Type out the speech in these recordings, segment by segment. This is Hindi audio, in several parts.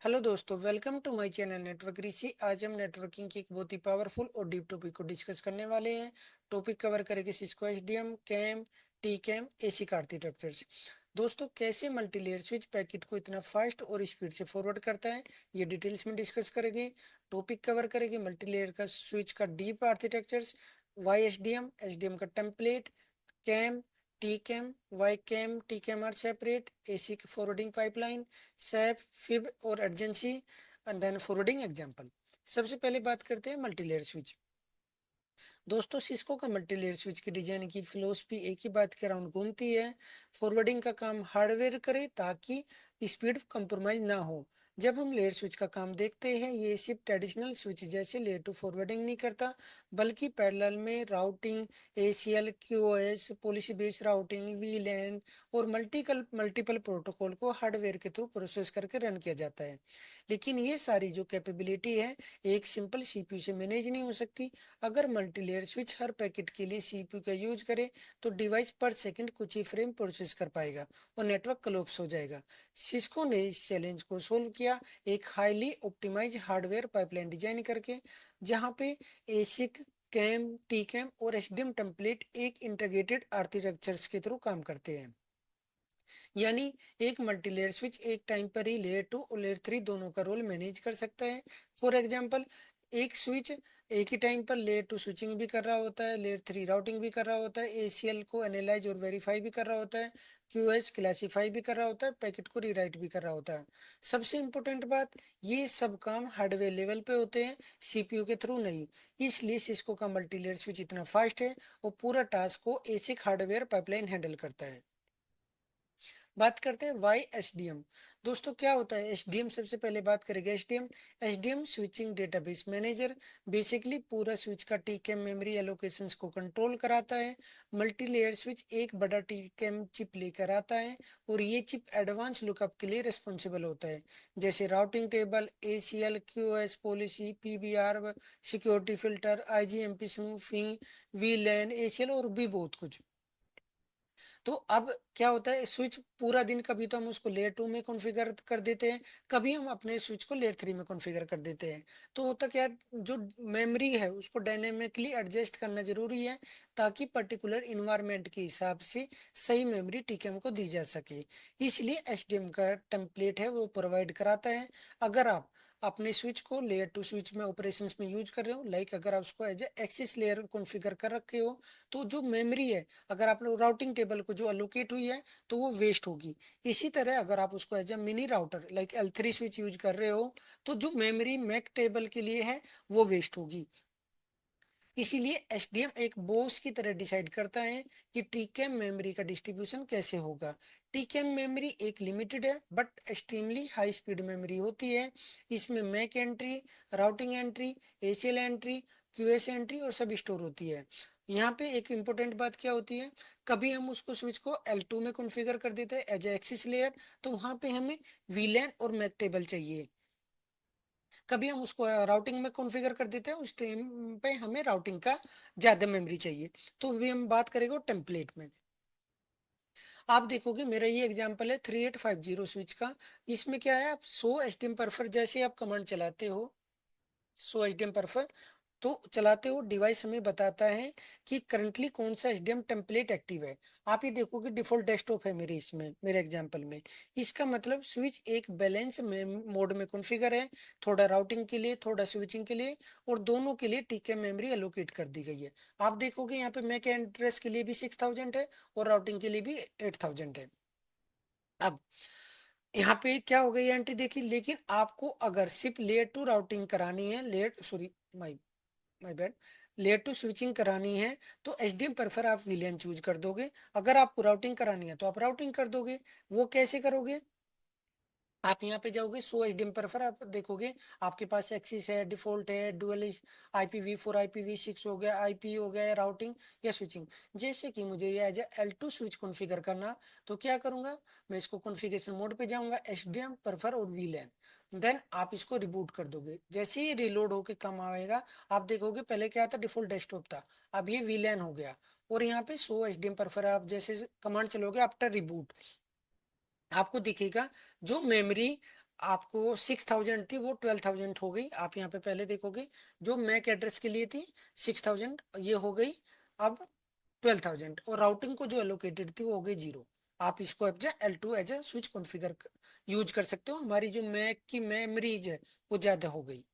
हेलो दोस्तों, welcome to my channel network Rishi. आज हम नेटवर्किंग की एक बहुत ही पावरफुल और डीप टॉपिक को डिस्कस करने वाले हैं। टॉपिक कवर करेंगे Cisco SDM, CAM, T cam, ASIC architectures. दोस्तों, कैसे मल्टी लेयर स्विच पैकेट को इतना फास्ट और स्पीड से फॉरवर्ड करता है, ये डिटेल्स में डिस्कस करेंगे। टॉपिक कवर करेंगे मल्टी लेयर का स्विच का deep architectures, why SDM, SDM का template, CAM, TCAM, YCAM, TCAM are separate, ASIC forwarding pipeline, SAP, FIB और urgency, and then forwarding example। सबसे पहले बात करते हैं मल्टीलेयर स्विच। दोस्तों, सिस्को का मल्टीलेयर स्विच की डिजाइन की फिलोसफी एक ही बात के अराउंड घूमती है। फॉरवर्डिंग का काम हार्डवेयर करे ताकि स्पीड कंप्रोमाइज ना हो। जब हम लेयर स्विच का काम देखते हैं, ये सिर्फ ट्रेडिशनल स्विच जैसे लेयर टू फॉरवर्डिंग नहीं करता, बल्कि पैरेलल में routing, ACL, QoS, policy based routing, VLAN और मल्टीपल प्रोटोकॉल को हार्डवेयर के थ्रू प्रोसेस करके रन किया जाता है। लेकिन ये सारी जो कैपेबिलिटी है, एक सिंपल CPU से मैनेज नहीं हो सकती। अगर मल्टीलेयर स्विच हर पैकेट के लिए CPU का यूज करे, तो डिवाइस पर सेकंड कुछ ही फ्रेम प्रोसेस कर पाएगा और नेटवर्क कोलैप्स हो जाएगा। सिस्को ने इस चैलेंज को सोल्व किया एक highly optimise hardware pipeline design करके, जहां पे एसिक, कैम, टी कैम और एसडीएम टेम्पलेट एक इंटीग्रेटेड आर्किटेक्चर्स के थ्रू काम करते हैं। यानी एक मल्टीलेयर स्विच एक टाइम पर ही लेयर 2 और लेयर 3 दोनों का रोल मैनेज कर सकता है। फॉर एग्जांपल, एक स्विच एक ही टाइम पर लेयर 2 स्विचिंग भी कर रहा होता है, लेयर 3 राउटिंग भी कर रहा होता है, ACL को एनालाइज और वेरीफाई भी कर रहा होता है, QoS क्लासीफाई भी कर रहा होता है, पैकेट को रीराइट भी कर रहा होता है। सबसे इंपॉर्टेंट बात, ये सब काम हार्डवेयर लेवल पे होते हैं, CPU के थ्रू नहीं। इसलिए सिस्को का मल्टीलेयर स्विच इतना फास्ट है और पूरा टास्क को एसिक हार्डवेयर पाइपलाइन हैंडल करता है। बात करते हैं वाई एसडीएम। दोस्तों, क्या होता है एसडीएम? सबसे पहले बात करेंगे SDM. SDM switching database manager basically पूरा स्विच का टीकेएम मेमोरी एलोकेशंस को कंट्रोल कराता है। मल्टी लेयर स्विच एक बड़ा टीकेएम चिप लेकर आता है और ये चिप एडवांस लुकअप के लिए रिस्पॉन्सिबल होता है, जैसे routing table, ACL, QoS policy, PBR, security filter, IGMP smoothing, VLAN, ACL और भी बहुत कुछ। तो अब क्या होता है, स्विच पूरा दिन कभी तो हम उसको लेयर 2 में कॉन्फ़िगर कर देते हैं, कभी हम अपने स्विच को लेयर 3 में कॉन्फ़िगर कर देते हैं। तो होता क्या है, जो मेमोरी है उसको डायनेमिकली एडजस्ट करना जरूरी है, ताकि पर्टिकुलर इन्वायरमेंट के हिसाब से सही मेमोरी टीकेएम को दी जा सके। इसलिए एचडीएम का टेम्पलेट है वो प्रोवाइड कराता है। अगर आप अपने स्विच को लेयर 2 स्विच में ऑपरेशंस में यूज कर रहे हो, लाइक अगर आप उसको as a access layer configure कर रखे हो, तो जो मेमोरी है, अगर आप लोग राउटिंग टेबल को जो अलोकेट हुई है, तो वो वेस्ट होगी। इसी तरह अगर आप उसको as a mini router like L3 switch use कर रहे हो, तो जो मेमोरी मैक टेबल के लिए है वो वेस्ट होगी। इसीलिए एसडीएम एक बॉस की तरह डिसाइड करता है कि टीकेएम मेमोरी का डिस्ट्रीब्यूशन कैसे होगा। टीकेएम मेमोरी एक लिमिटेड है but extremely high speed memory होती है। इसमें MAC entry, routing entry, ACL entry, QoS entry और सब स्टोर होती है। यहाँ पे एक इंपॉर्टेंट बात क्या होती है, कभी हम उसको स्विच को L2 में कॉन्फ़िगर कर देते हैं एज ए एक्सिस लेयर, तो वहां पे हमें VLAN और मैक टेबल चाहिए। कभी हम उसको राउटिंग में कॉन्फ़िगर कर देते हैं, उस टाइम पे हमें राउटिंग का ज़्यादा मेमोरी चाहिए। तो अभी हम बात करेंगे टेम्पलेट में। आप देखोगे मेरा ये एग्जांपल है 3850 स्विच का। इसमें क्या है, आप 100 SDM परफर जैसे आप कमांड चलाते हो, 100 SDM परफर तो चलाते हो, डिवाइस हमें बताता है कि करंटली कौन सा एसडीएम टेम्पलेट एक्टिव है। आप ये देखोगे डिफॉल्ट डेस्कटॉप है मेरे इसमें, मेरे एग्जांपल में। इसका मतलब स्विच एक बैलेंस में मोड में कॉन्फ़िगर है, थोड़ा राउटिंग के लिए, थोड़ा स्विचिंग के लिए, और दोनों के लिए टीके मेमोरी एलोकेट कर दी गई है। आप देखोगे यहाँ पे मैक एड्रेस के लिए भी 6000 है और राउटिंग के लिए भी 8000 है। अब यहाँ पे क्या हो गई एंट्री देखी, लेकिन आपको अगर सिर्फ लेयर 2 राउटिंग करानी है, layer sorry my bad, layer two switching करानी है, तो एचडीएम प्रेफर आप विलियन चूज कर दोगे। अगर आपको राउटिंग करानी है तो आप राउटिंग कर दोगे। वो कैसे करोगे, आप यहाँ पे जाओगे 100 SDM प्रेफर, आप देखोगे आपके पास एक्सिस है, डिफॉल्ट है, डुअल IPv4 IPv6 हो गया, IP हो गया, राउटिंग या स्विचिंग। जैसे कि मुझे ये एज L2 स्विच कॉन्फ़िगर करना, तो क्या करूंगा, मैं इसको कॉन्फ़िगरेशन मोड पे जाऊंगा, एचडीएम प्रेफर और VLAN। देन आप इसको रिबूट कर दोगे। जैसे ही रिलोड होके कम आएगा, आप देखोगे पहले क्या था, डिफॉल्ट डेस्कटॉप था, अब ये VLAN हो गया। और यहाँ पे 100 SDM प्रेफर आप जैसे कमांड चलोगे आफ्टर रिबूट, आपको दिखेगा जो मेमोरी आपको 6,000 थी वो 12,000 हो गई। आप यहाँ पे पहले देखोगे जो मैक एड्रेस के लिए थी 6,000, ये हो गई अब 12,000, और राउटिंग को जो एलोकेटेड थी वो हो गई 0। आप इसको L2 as a switch configure use कर सकते हो। हमारी जो मैक की मेमोरीज है वो ज्यादा हो गई।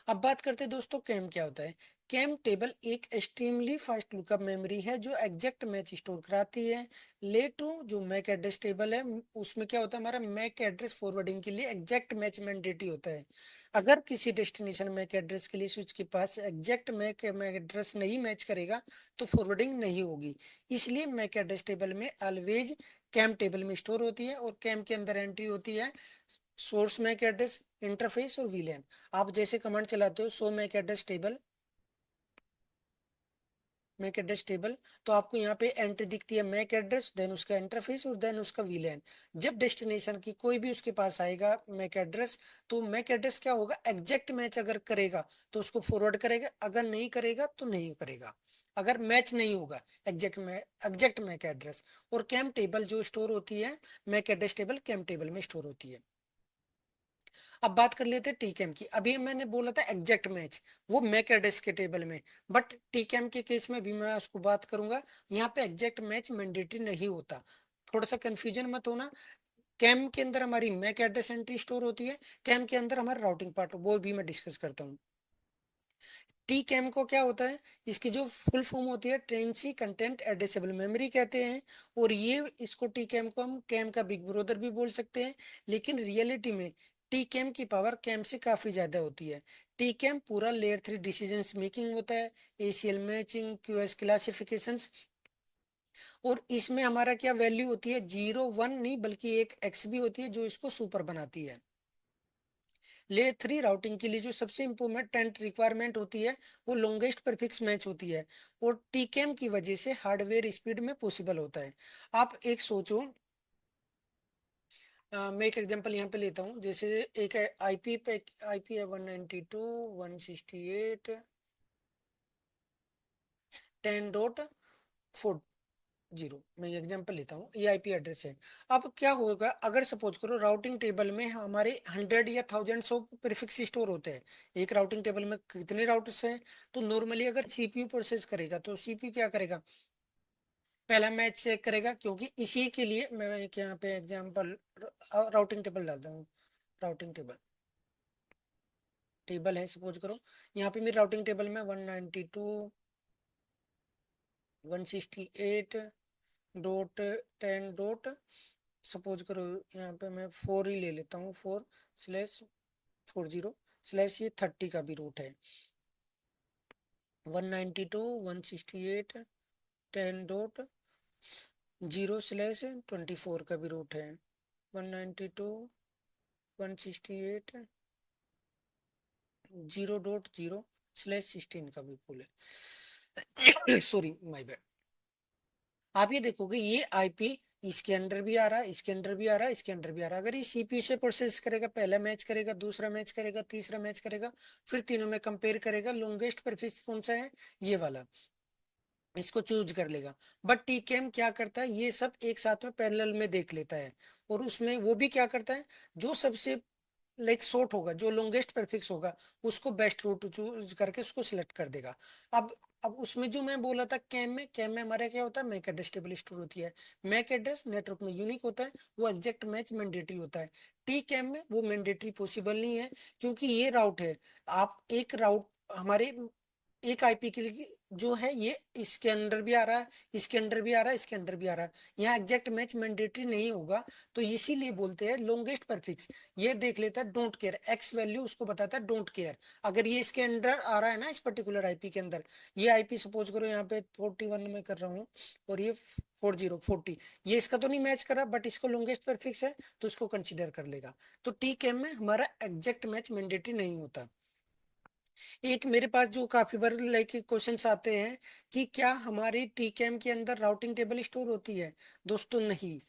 अब बात करते हैं दोस्तों कैम क्या होता है। कैम टेबल एक एक्सट्रीमली फास्ट लुकअप मेमोरी है जो एग्जैक्ट मैच स्टोर कराती है। ले टू जो मैक एड्रेस टेबल है उसमें क्या होता है, हमारा मैक एड्रेस फॉरवर्डिंग के लिए एग्जैक्ट मैच मैंडेटरी होता है। अगर किसी डेस्टिनेशन मैक एड्रेस के लिए स्विच के पास एग्जैक्ट मैक एड्रेस नहीं मैच करेगा तो फॉरवर्डिंग नहीं होगी। इसलिए मैक एड्रेस टेबल में ऑलवेज कैम टेबल में स्टोर होती है, और कैम के अंदर एंट्री होती है सोर्स मैक एड्रेस, इंटरफेस और वीलैन। आप जैसे कमांड चलाते हो show MAC address table, MAC address table, तो आपको यहाँ पे एंट्री दिखती है मैक एड्रेस, देन उसका इंटरफेस और देन उसका वीलैन। जब डेस्टिनेशन की कोई भी उसके पास आएगा मैक एड्रेस, तो मैक एड्रेस क्या होगा, एग्जैक्ट मैच अगर करेगा तो उसको फॉरवर्ड करेगा, अगर नहीं करेगा तो नहीं करेगा। अगर मैच नहीं होगा एग्जैक्ट मैक एड्रेस। और कैम टेबल जो स्टोर होती है, MAC address table CAM table में स्टोर होती है। अब बात कर लेते हैं टीकेएम की। अभी मैंने बोला था एग्जैक्ट मैच, वो मैक एड्रेस के टेबल में, बट टीकेएम के केस में भी मैं उसको बात करूंगा। यहाँ पे एग्जैक्ट मैच मैंडेटरी नहीं होता, थोड़ा सा कंफ्यूजन मत होना। कैम के अंदर हमारी मैक एड्रेस एंट्री स्टोर होती है, कैम के अंदर हमारा राउटिंग पार्ट वो भी मैं डिस्कस करता हूँ। टी कैम को क्या होता है, इसकी जो फुल फॉर्म होती है ट्रेंसी कंटेंट एड्रेसेबल मेमोरी कहते हैं। और ये इसको टी कैम को हम कैम का बिग ब्रदर भी बोल सकते हैं, लेकिन रियलिटी में टी कैम की पावर कैम से काफी ज्यादा होती है। टी कैम पूरा लेयर 3 डिसीजन मेकिंग होता है, एसीएल मैचिंग, क्यूएस क्लासिफिकेशन, और इसमें हमारा क्या वैल्यू होती है, 0 1 नहीं बल्कि एक एक्स भी होती है जो इसको सुपर बनाती है। लेयर 3 राउटिंग के लिए जो सबसे इम्पोर्टेंट रिक्वायरमेंट होती है वो लॉन्गेस्ट प्रीफिक्स मैच होती है, और टीकेएम की वजह से हार्डवेयर स्पीड में पॉसिबल होता है। आप एक सोचो, मैं एक एग्जांपल यहाँ पे लेता हूँ, जैसे एक आईपी पे आईपी है 192.168.10.4, मैं एग्जांपल लेता हूँ, ये आईपी एड्रेस है। अब क्या होगा, अगर सपोज करो राउटिंग टेबल में हमारे 100 या 1000 ऑफ प्रीफिक्स स्टोर होते हैं। एक राउटिंग टेबल में कितने राउटर्स हैं, तो नॉर्मली अगर सीपीयू प्रोसेस करेगा तो सीपीयू क्या करेगा, पहला मैच चेक करेगा, क्योंकि इसी के लिए मैं एक यहाँ पे एग्जांपल राउटिंग टेबल डालता हूँ। राउटिंग टेबल टेबल है सपोज करो, यहाँ पे मेरी राउटिंग टेबल में 192.168.10. सपोज करो यहाँ पे मैं 4 ही ले लेता हूँ, 4/40/, ये 30 का भी रूट है। 192.168.10.0/24 का भी रूट है। 192.168.0.0/16 का भी पुल है। Sorry my bad. आप ये देखोगे ये आईपी इसके अंदर भी आ रहा है, इसके अंदर भी आ रहा है, इसके अंदर भी आ रहा है। अगर ये सीपीयू से प्रोसेस करेगा, पहला मैच करेगा, दूसरा मैच करेगा, तीसरा मैच करेगा, फिर तीनों में कंपेयर करेगा, लॉन्गेस्ट प्रीफिक्स कौन सा है, ये वाला, इसको चूज कर लेगा। बट टीकेएम क्या करता है, ये सब एक साथ में पैरेलल में देख लेता है, और उसमें वो भी क्या करता है, जो सबसे लाइक शॉर्ट होगा, जो लॉन्गेस्ट प्रीफिक्स होगा, उसको बेस्ट रूट चूज करके उसको सिलेक्ट कर देगा। अब अब उसमें जो मैं बोला था कैम में हमारा क्या होता है, मैक एड्रेस टेबल स्टोर होती है। मैक एड्रेस नेटवर्क में यूनिक होता है, वो एग्जैक्ट मैच मैंडेटरी होता है। टी कैम में वो मैंडेटरी पॉसिबल नहीं है, क्योंकि ये राउट है। आप एक राउट हमारे एक आईपी के लिए जो है, ये इसके अंदर भी आ रहा है, इसके अंदर भी आ रहा है, इसके अंदर भी आ रहा है, यहाँ एग्जैक्ट मैच मैंडेटरी नहीं होगा। तो इसीलिए बोलते हैं लॉन्गेस्ट परफिक्स। ये देख लेता है डोंट केयर, एक्स वैल्यू उसको बताता है डोंट केयर। अगर ये इसके अंदर आ रहा है ना, इस पर्टिकुलर आईपी के अंदर, ये आईपी सपोज करो यहाँ पे 41 में कर रहा हूँ, और ये 40 ये इसका तो नहीं मैच करा, बट इसको लॉन्गेस्ट परफिक्स है तो इसको कंसिडर कर लेगा। तो टी कैम में हमारा एग्जैक्ट मैच मैंडेटरी नहीं होता। एक मेरे पास जो काफी बार लाइक क्वेश्चंस आते हैं कि क्या हमारी टीकेएम के अंदर राउटिंग टेबल स्टोर होती है, दोस्तों नहीं।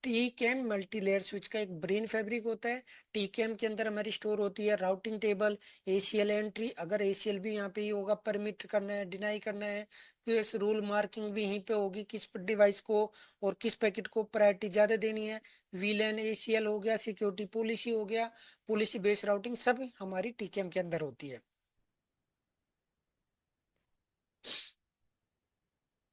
T CAM multi layer switch का एक ब्रेन फैब्रिक होता है। टी कैम के अंदर हमारी स्टोर होती है राउटिंग टेबल, एसीएल एंट्री, अगर एसीएल भी यहाँ पे ही होगा, परमिट करना है, डिनाई करना है, क्यूएस रूल मार्किंग भी यहीं पे होगी, किस डिवाइस को और किस पैकेट को प्रायोरिटी ज्यादा देनी है। वीलैन एसीएल हो गया, सिक्योरिटी पॉलिसी हो गया, पॉलिसी बेस्ड राउटिंग सब हमारी टी कैम के अंदर होती है।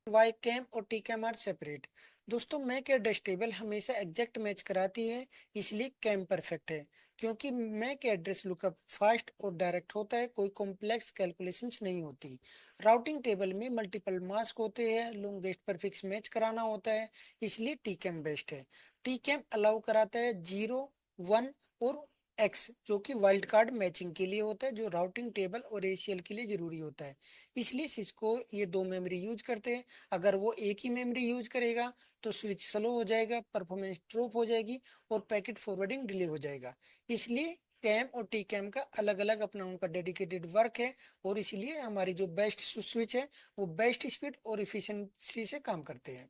वाई कैम और टी कैम आर सेपरेट। दोस्तों मैक एड्रेस टेबल हमेशा एग्जैक्ट मैच कराती है, इसलिए कैम परफेक्ट है, क्योंकि मैक एड्रेस लुकअप फास्ट और डायरेक्ट होता है, कोई कॉम्प्लेक्स कैलकुलेशंस नहीं होती। राउटिंग टेबल में मल्टीपल मास्क होते हैं, लॉन्गेस्ट परफिक्स मैच कराना होता है, इसलिए टी कैम बेस्ट है। टी कैम अलाउ कराता है 0, 1 और एक्स, जो कि वाइल्ड कार्ड मैचिंग के लिए होता है, जो राउटिंग टेबल और एसीएल के लिए जरूरी होता है। इसलिए सिस्को ये दो मेमोरी यूज करते हैं। अगर वो एक ही मेमोरी यूज करेगा तो स्विच स्लो हो जाएगा, परफॉर्मेंस ड्रॉप हो जाएगी और पैकेट फॉरवर्डिंग डिले हो जाएगा। इसलिए कैम और टी कैम का अलग अलग अपना उनका डेडिकेटेड वर्क है, और इसलिए हमारी जो बेस्ट स्विच है वो बेस्ट स्पीड और इफिशिएंसी से काम करते हैं।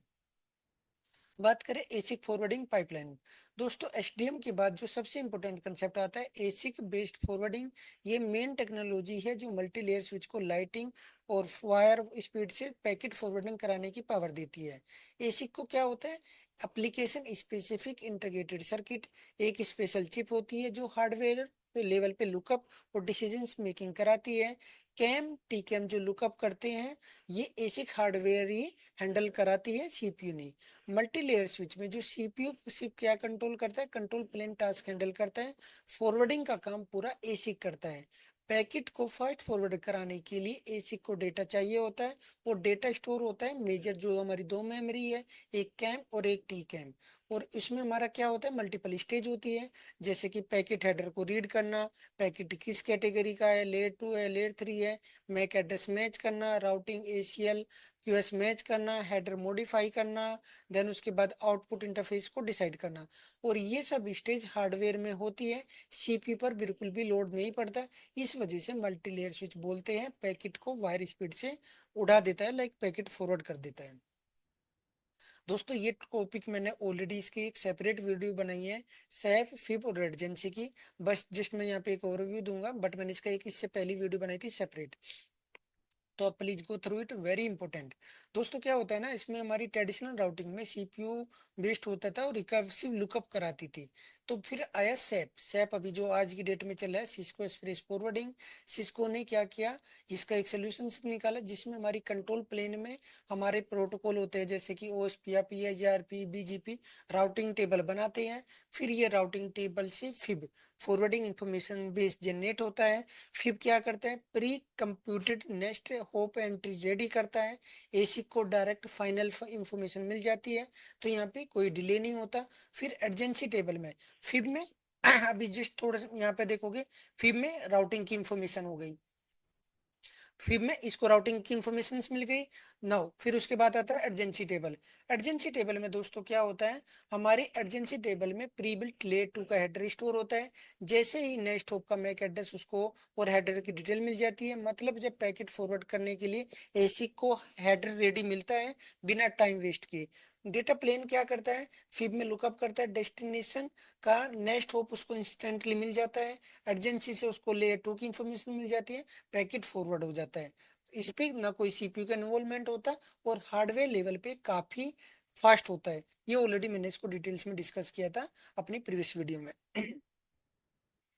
बात करें एसिक फॉरवर्डिंग पाइपलाइन। दोस्तों एसडीएम के बाद जो सबसे इंपॉर्टेंट कंसेप्ट आता है एसिक बेस्ड फॉरवर्डिंग। ये मेन टेक्नोलॉजी है जो मल्टी लेयर स्विच को लाइटिंग और वायर स्पीड से पैकेट फॉरवर्डिंग कराने की पावर देती है। एसिक को क्या होता है, एप्लीकेशन स्पेसिफिक इंटीग्रेटेड सर्किट, एक स्पेशल चिप होती है जो हार्डवेयर पे लेवल पे लुकअप और डिसीजन मेकिंग कराती है। कैम टी कैम जो लुकअप करते हैं ये एसिक हार्डवेयर ही हैंडल कराती है, सीपीयू नहीं। मल्टी लेयर स्विच में जो सीपीयू सिर्फ क्या कंट्रोल करता है, कंट्रोल प्लेन टास्क हैंडल करता है, फॉरवर्डिंग का काम पूरा एसिक करता है। पैकेट को फास्ट फॉरवर्ड कराने के लिए एसिक को डेटा चाहिए होता है, और डेटा स्टोर होता है मेजर जो हमारी दो मेमोरी है, एक कैम और एक टी कैम। और इसमें हमारा क्या होता है, मल्टीपल स्टेज होती है, जैसे कि पैकेट हेडर को रीड करना, पैकेट किस कैटेगरी का है, लेयर 2 है, लेयर 3 है, मैक एड्रेस मैच करना, राउटिंग एसीएल क्यूएस मैच करना, हेडर मॉडिफाई करना, देन उसके बाद आउटपुट इंटरफेस को डिसाइड करना। और ये सब स्टेज हार्डवेयर में होती है, सीपीयू पर बिल्कुल भी लोड नहीं पड़ता। इस वजह से मल्टी लेयर स्विच बोलते हैं, पैकेट को वायर स्पीड से उड़ा देता है, लाइक पैकेट फॉरवर्ड कर देता है। दोस्तों ये टॉपिक मैंने ऑलरेडी इसकी एक सेपरेट वीडियो बनाई है, सैफ फिब और रेडजेंसी की। बस जस्ट मैं यहाँ पे एक ओवरव्यू दूंगा, बट मैंने इसका एक इससे पहली वीडियो बनाई थी सेपरेट, तो आप please go through it, very important. दोस्तों क्या होता है ना, इसमें हमारी ट्रेडिशनल राउटिंग में सीपीयू बेस्ड होता था और रिकर्सिव लुकअप कराती थी। तो फिर आया सैप। सैप अभी जो आज की डेट में चल रहा है, सिस्को एक्सप्रेस फॉरवर्डिंग। सिस्को ने क्या किया, इसका एक सोल्यूशन निकाला जिसमें हमारी कंट्रोल प्लेन में हमारे प्रोटोकॉल होते हैं, जैसे कि ओएसपी या पीआईजीआरपी बीजीपी, राउटिंग टेबल बनाते हैं। फिर ये राउटिंग टेबल से fib forwarding information base generate होता है। फिर क्या करते हैं, pre computed next hop entry ready करता है, एसी को डायरेक्ट फाइनल इंफॉर्मेशन मिल जाती है, तो यहाँ पे कोई डिले नहीं होता। फिर एडजेंसी टेबल में, फिर में अभी जस्ट थोड़ा सा यहाँ पे देखोगे, फिर में राउटिंग की इंफॉर्मेशन हो गई, फिर में इसको राउटिंग की इंफॉर्मेशन मिल गई। नाउ फिर उसके बाद आता है एडजेंसी टेबल। एडजेंसी टेबल में दोस्तों क्या होता है, हमारी एडजेंसी टेबल में प्री बिल्ट लेयर 2 का हेडर स्टोर होता है। जैसे ही नेक्स्ट होप का मैक एड्रेस उसको और हेडर की डिटेल मिल जाती है, मतलब जब पैकेट फॉरवर्ड करने के लिए एसी को हेडर रेडी मिलता है बिना टाइम वेस्ट किए। डेटा प्लेन क्या करता है, फिब में लुकअप करता है डेस्टिनेशन का, नेक्स्ट होप उसको इंस्टेंटली मिल जाता है, एडजेंसी से उसको लेयर 2 की इंफॉर्मेशन मिल जाती है, पैकेट फॉरवर्ड हो जाता है। इस पे ना कोई सीपीयू का इन्वॉल्वमेंट होता, और हार्डवेयर लेवल पे काफी फास्ट होता है। ये ऑलरेडी मैंने इसको डिटेल्स में डिस्कस किया था अपनी प्रीवियस वीडियो में।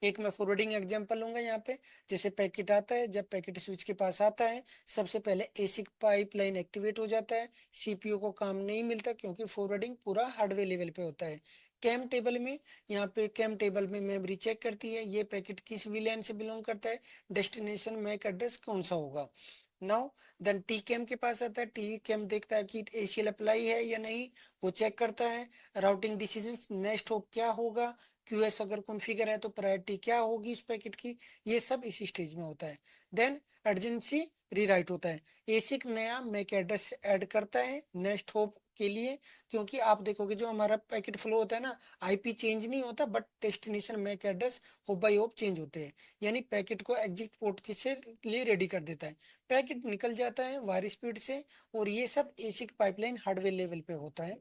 एक मैं फॉरवर्डिंग एग्जांपल लूंगा यहाँ पे। जैसे पैकेट आता है, जब पैकेट स्विच के पास आता है, सबसे पहले एसिक पाइपलाइन एक्टिवेट हो जाता है, सीपीयू को काम नहीं मिलता क्योंकि फॉरवर्डिंग पूरा हार्डवेयर लेवल पे होता है। कैम टेबल में, यहाँ पे कैम टेबल में मेमोरी चेक करती है ये पैकेट किस विलेन से बिलोंग करता है, डेस्टिनेशन मैक एड्रेस कौन सा होगा। नाउ देन टी कैम के पास आता है, टी कैम देखता है कि एसीएल अप्लाई है या नहीं, वो चेक करता है। राउटिंग डिसीजन नेक्स्ट होप क्या होगा, क्यूएस अगर कॉन्फ़िगर है तो प्रायोरिटी क्या होगी इस पैकेट की, ये सब इसी स्टेज में होता है। देन अर्जेंसी रीराइट होता है, एसिक नया मैक एड्रेस ऐड करता है नेक्स्ट होप के लिए। क्योंकि आप देखोगे जो हमारा पैकेट फ्लो होता है ना, आईपी चेंज नहीं होता, but destination MAC address hop by hop change होते हैं, यानी पैकेट को एग्जिट पोर्ट के से लिए रेडी कर देता है, पैकेट निकल जाता है वायर स्पीड से। और ये सब एसिक पाइपलाइन हार्डवेयर लेवल पे होता है।